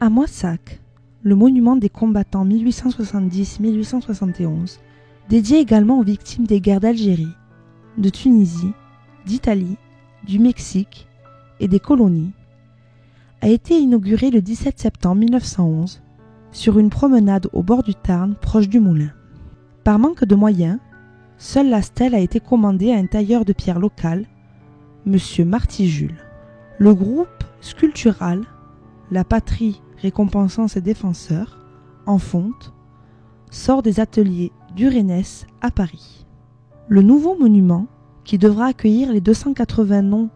À Moissac, le monument des combattants 1870-1871, dédié également aux victimes des guerres d'Algérie, de Tunisie, d'Italie, du Mexique et des colonies, a été inauguré le 17 septembre 1911 sur une promenade au bord du Tarn proche du moulin. Par manque de moyens, seule la stèle a été commandée à un tailleur de pierre local, M. Marty Jules. Le groupe sculptural La Patrie récompensant ses défenseurs, en fonte, sort des ateliers d'Urénès à Paris. Le nouveau monument, qui devra accueillir les 280 noms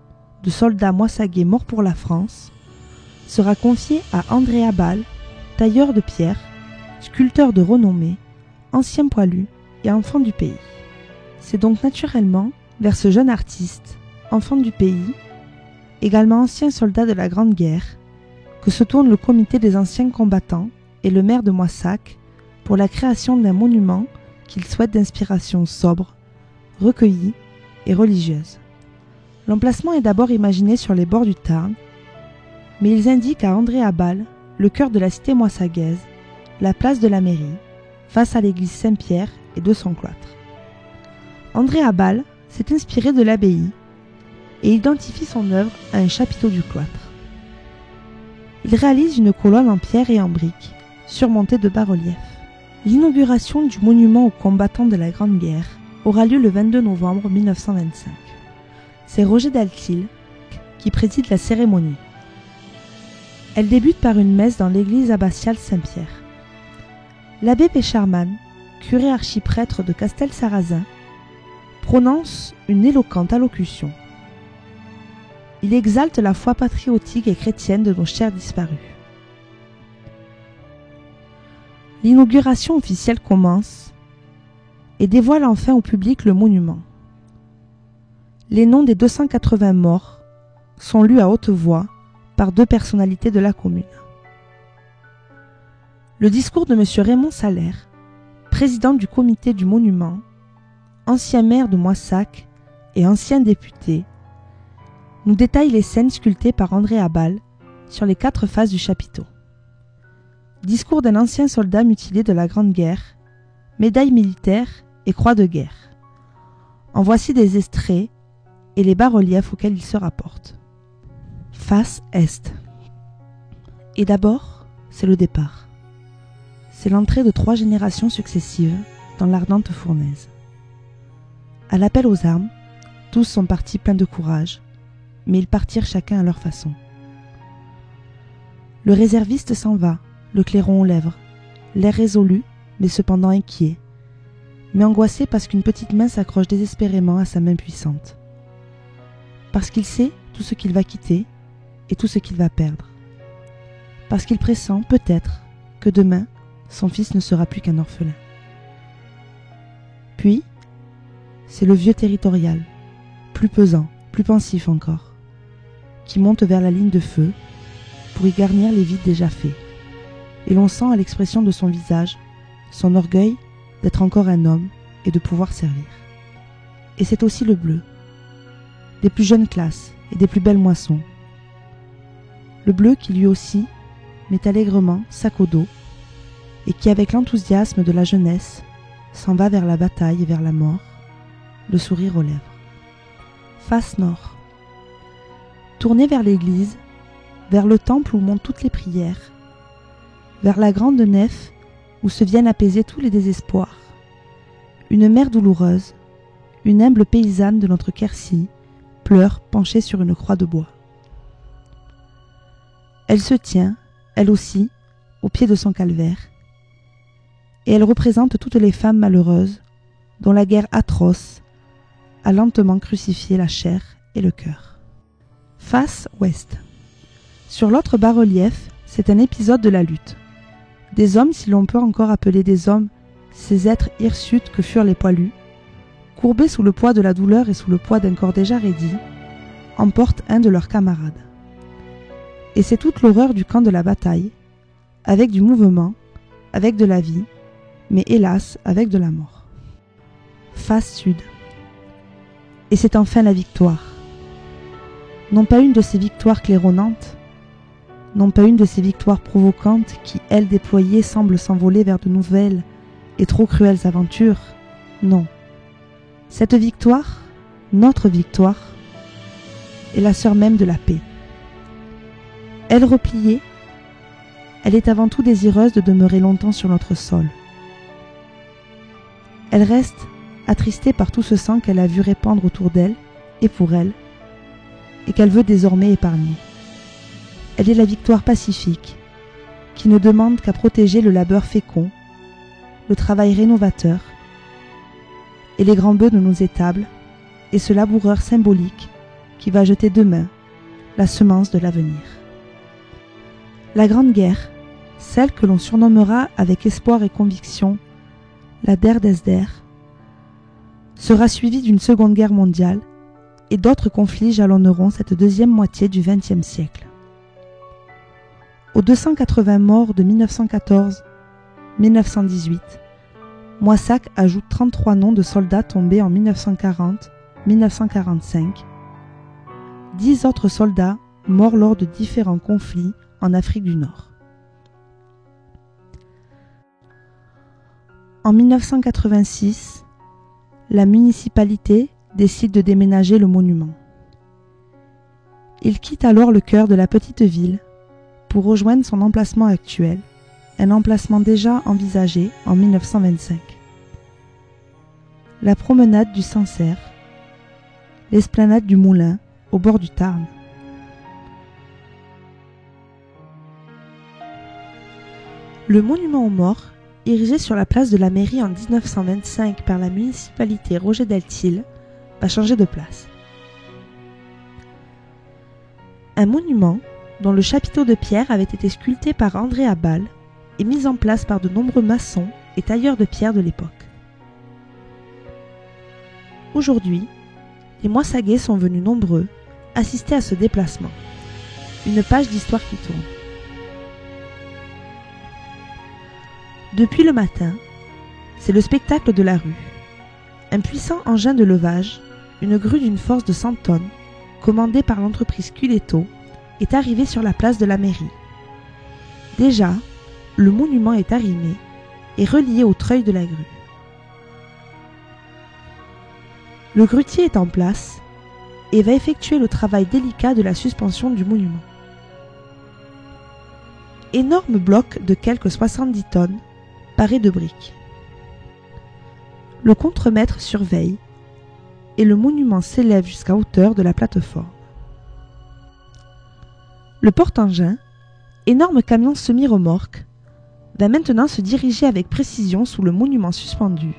de soldats moissagais morts pour la France, sera confié à André Abal, tailleur de pierre, sculpteur de renommée, ancien poilu et enfant du pays. C'est donc naturellement vers ce jeune artiste, enfant du pays, également ancien soldat de la Grande Guerre, que se tourne le comité des anciens combattants et le maire de Moissac pour la création d'un monument qu'il souhaite d'inspiration sobre, recueillie et religieuse. L'emplacement est d'abord imaginé sur les bords du Tarn, mais ils indiquent à André Abal le cœur de la cité moissagaise, la place de la mairie, face à l'église Saint-Pierre et de son cloître. André Abal s'est inspiré de l'abbaye et identifie son œuvre à un chapiteau du cloître. Il réalise une colonne en pierre et en briques, surmontée de bas-reliefs. L'inauguration du monument aux combattants de la Grande Guerre aura lieu le 22 novembre 1925. C'est Roger Daltil qui préside la cérémonie. Elle débute par une messe dans l'église abbatiale Saint-Pierre. L'abbé Pécharman, curé archiprêtre de Castel-Sarrazin, prononce une éloquente allocution. Il exalte la foi patriotique et chrétienne de nos chers disparus. L'inauguration officielle commence et dévoile enfin au public le monument. Les noms des 280 morts sont lus à haute voix par deux personnalités de la commune. Le discours de M. Raymond Salaire, président du comité du monument, ancien maire de Moissac et ancien député, nous détaille les scènes sculptées par André Abal sur les 4 faces du chapiteau. Discours d'un ancien soldat mutilé de la Grande Guerre, médaille militaire et croix de guerre. En voici des extraits et les bas-reliefs auxquels il se rapporte. Face Est. Et d'abord, c'est le départ. C'est l'entrée de 3 générations successives dans l'ardente fournaise. À l'appel aux armes, tous sont partis pleins de courage, mais ils partirent chacun à leur façon. Le réserviste s'en va, le clairon aux lèvres, l'air résolu, mais cependant inquiet, mais angoissé parce qu'une petite main s'accroche désespérément à sa main puissante. Parce qu'il sait tout ce qu'il va quitter et tout ce qu'il va perdre. Parce qu'il pressent, peut-être, que demain, son fils ne sera plus qu'un orphelin. Puis, c'est le vieux territorial, plus pesant, plus pensif encore, qui monte vers la ligne de feu pour y garnir les vides déjà faits. Et l'on sent à l'expression de son visage son orgueil d'être encore un homme et de pouvoir servir. Et c'est aussi le bleu, des plus jeunes classes et des plus belles moissons. Le bleu qui lui aussi met allègrement sac au dos et qui avec l'enthousiasme de la jeunesse s'en va vers la bataille et vers la mort, le sourire aux lèvres. Face nord. Tourné vers l'église, vers le temple où montent toutes les prières, vers la grande nef où se viennent apaiser tous les désespoirs. Une mère douloureuse, une humble paysanne de notre Quercy, pleure penchée sur une croix de bois. Elle se tient, elle aussi, au pied de son calvaire, et elle représente toutes les femmes malheureuses dont la guerre atroce a lentement crucifié la chair et le cœur. Face ouest. Sur l'autre bas-relief, c'est un épisode de la lutte. Des hommes, si l'on peut encore appeler des hommes ces êtres hirsutes que furent les poilus, courbés sous le poids de la douleur et sous le poids d'un corps déjà raidi, emportent un de leurs camarades. Et c'est toute l'horreur du camp de la bataille, avec du mouvement, avec de la vie, mais hélas avec de la mort. Face sud. Et c'est enfin la victoire. Non pas une de ces victoires claironnantes, non pas une de ces victoires provocantes qui, elles déployées, semblent s'envoler vers de nouvelles et trop cruelles aventures. Non. Cette victoire, notre victoire, est la sœur même de la paix. Elle repliée, elle est avant tout désireuse de demeurer longtemps sur notre sol. Elle reste attristée par tout ce sang qu'elle a vu répandre autour d'elle et pour elle, et qu'elle veut désormais épargner. Elle est la victoire pacifique, qui ne demande qu'à protéger le labeur fécond, le travail rénovateur, et les grands bœufs de nos étables, et ce laboureur symbolique qui va jeter demain la semence de l'avenir. La Grande Guerre, celle que l'on surnommera avec espoir et conviction la Der des Der, sera suivie d'une Seconde Guerre mondiale et d'autres conflits jalonneront cette deuxième moitié du XXe siècle. Aux 280 morts de 1914-1918, Moissac ajoute 33 noms de soldats tombés en 1940-1945, 10 autres soldats morts lors de différents conflits en Afrique du Nord. En 1986, la municipalité décide de déménager le monument. Il quitte alors le cœur de la petite ville pour rejoindre son emplacement actuel, un emplacement déjà envisagé en 1925. La promenade du Sancerre, l'esplanade du Moulin au bord du Tarn. Le monument aux morts, érigé sur la place de la mairie en 1925 par la municipalité Roger Deltil, va changer de place. Un monument dont le chapiteau de pierre avait été sculpté par André Abal et mis en place par de nombreux maçons et tailleurs de pierre de l'époque. Aujourd'hui, les Moissagais sont venus nombreux assister à ce déplacement. Une page d'histoire qui tourne. Depuis le matin, c'est le spectacle de la rue. Un puissant engin de levage, une grue d'une force de 100 tonnes, commandée par l'entreprise Culetto, est arrivé sur la place de la mairie. Déjà, le monument est arrimé et relié au treuil de la grue. Le grutier est en place et va effectuer le travail délicat de la suspension du monument. Énorme bloc de quelques 70 tonnes, paré de briques. Le contremaître surveille et le monument s'élève jusqu'à hauteur de la plateforme. Le porte-engin, énorme camion semi-remorque, va maintenant se diriger avec précision sous le monument suspendu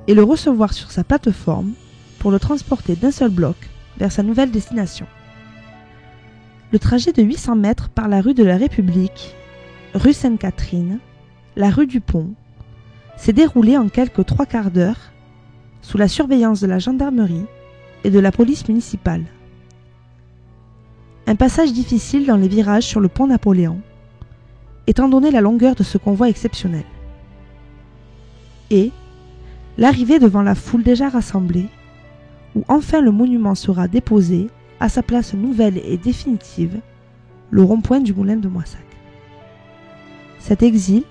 et le recevoir sur sa plateforme pour le transporter d'un seul bloc vers sa nouvelle destination. Le trajet de 800 mètres par la rue de la République, rue Sainte-Catherine, la rue du Pont, s'est déroulé en quelques 3/4 d'heure sous la surveillance de la gendarmerie et de la police municipale. Un passage difficile dans les virages sur le pont Napoléon, étant donné la longueur de ce convoi exceptionnel. Et l'arrivée devant la foule déjà rassemblée, où enfin le monument sera déposé à sa place nouvelle et définitive, le rond-point du moulin de Moissac. Cet exil,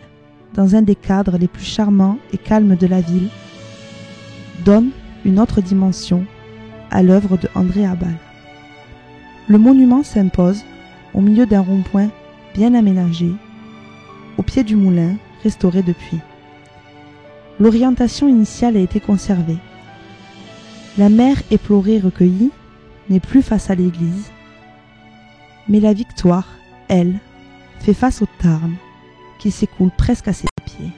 dans un des cadres les plus charmants et calmes de la ville, donne une autre dimension à l'œuvre de André Abal. Le monument s'impose au milieu d'un rond-point bien aménagé, au pied du moulin restauré depuis. L'orientation initiale a été conservée. La mer éplorée recueillie n'est plus face à l'église, mais la victoire, elle, fait face au Tarn, qui s'écoule presque à ses pieds.